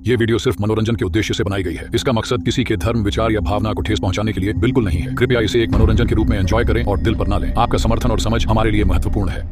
ये वीडियो सिर्फ मनोरंजन के उद्देश्य से बनाई गई है। इसका मकसद किसी के धर्म, विचार या भावना को ठेस पहुंचाने के लिए बिल्कुल नहीं है। कृपया इसे एक मनोरंजन के रूप में एंजॉय करें और दिल पर ना लें। आपका समर्थन और समझ हमारे लिए महत्वपूर्ण है।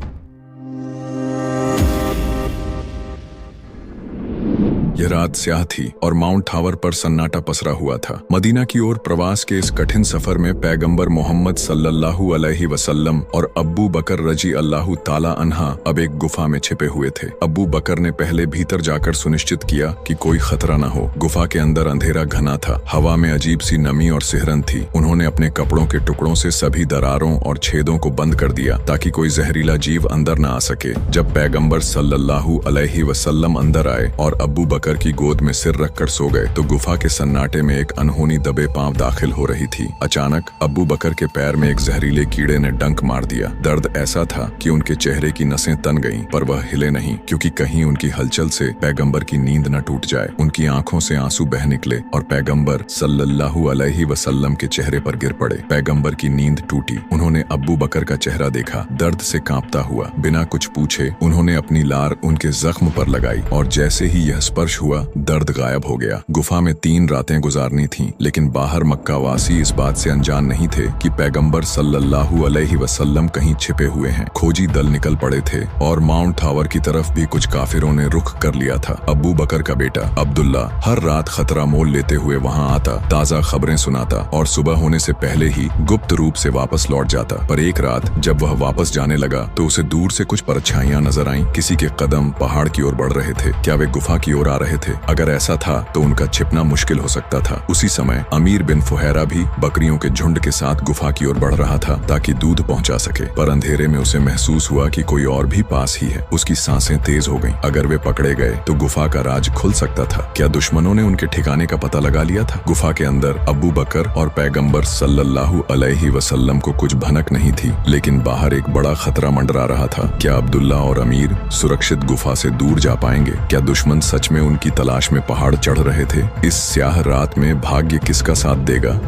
यह रात स्याह थी और माउंट टावर पर सन्नाटा पसरा हुआ था। मदीना की ओर प्रवास के इस कठिन सफर में पैगंबर मोहम्मद सल्लल्लाहु अलैहि वसल्लम और अब्बू बकर रजी अल्लाहु ताला अन्हा अब एक गुफा में छिपे हुए थे। अब्बू बकर ने पहले भीतर जाकर सुनिश्चित किया कि कोई खतरा न हो। गुफा के अंदर अंधेरा घना था, हवा में अजीब सी नमी और सिहरन थी। उन्होंने अपने कपड़ों के टुकड़ों से सभी दरारों और छेदों को बंद कर दिया ताकि कोई जहरीला जीव अंदर न आ सके। जब पैगंबर सल्लल्लाहु अलैहि वसल्लम अंदर आए और अब्बू बकर की गोद में सिर रखकर सो गए तो गुफा के सन्नाटे में एक अनहोनी दबे पांव दाखिल हो रही थी। अचानक अब्बू बकर के पैर में एक जहरीले कीड़े ने डंक मार दिया। दर्द ऐसा था कि उनके चेहरे की नसें तन गईं, पर वह हिले नहीं, क्योंकि कहीं उनकी हलचल से पैगंबर की नींद न टूट जाए। उनकी आंखों से आंसू बह निकले और पैगंबर सल्लल्लाहु अलैहि वसल्लम के चेहरे पर गिर पड़े। पैगंबर की नींद टूटी। उन्होंने अब्बू बकर का चेहरा देखा, दर्द से कांपता हुआ। बिना कुछ पूछे उन्होंने अपनी लार उनके जख्म पर लगाई और जैसे ही यह स्पर्श हुआ, दर्द गायब हो गया। गुफा में 3 रातें गुजारनी थीं, लेकिन बाहर मक्का वासी इस बात से अनजान नहीं थे कि पैगंबर सल्लल्लाहु अलैहि वसल्लम कहीं छिपे हुए हैं। खोजी दल निकल पड़े थे और माउंट टावर की तरफ भी कुछ काफिरों ने रुख कर लिया था। अब्बू बकर का बेटा अब्दुल्ला हर रात खतरा मोल लेते हुए वहां आता, ताजा खबरें सुनाता और सुबह होने से पहले ही गुप्त रूप से वापस लौट जाता। पर एक रात जब वह वापस जाने लगा तो उसे दूर से कुछ परछाइयां नजर आईं। किसी के कदम पहाड़ की ओर बढ़ रहे थे। क्या वे गुफा की ओर आ रहे थे? अगर ऐसा था तो उनका छिपना मुश्किल हो सकता था। उसी समय अमीर बिन फुहैरा भी बकरियों के झुंड के साथ गुफा की ओर बढ़ रहा था ताकि दूध पहुंचा सके। पर अंधेरे में उसे महसूस हुआ कि कोई और भी पास ही है। उसकी सांसें तेज हो गईं। अगर वे पकड़े गए तो गुफा का राज खुल सकता था। क्या दुश्मनों ने उनके ठिकाने का पता लगा लिया था? गुफा के अंदर अब्बू बकर और पैगंबर सल्लल्लाहु अलैहि वसल्लम को कुछ भनक नहीं थी, लेकिन बाहर एक बड़ा खतरा मंडरा रहा था। क्या अब्दुल्ला और अमीर सुरक्षित गुफा से दूर जा पाएंगे? क्या दुश्मन सच में उनकी तलाश में पहाड़ चढ़ रहे थे? इस स्याह रात में भाग्य किसका साथ देगा?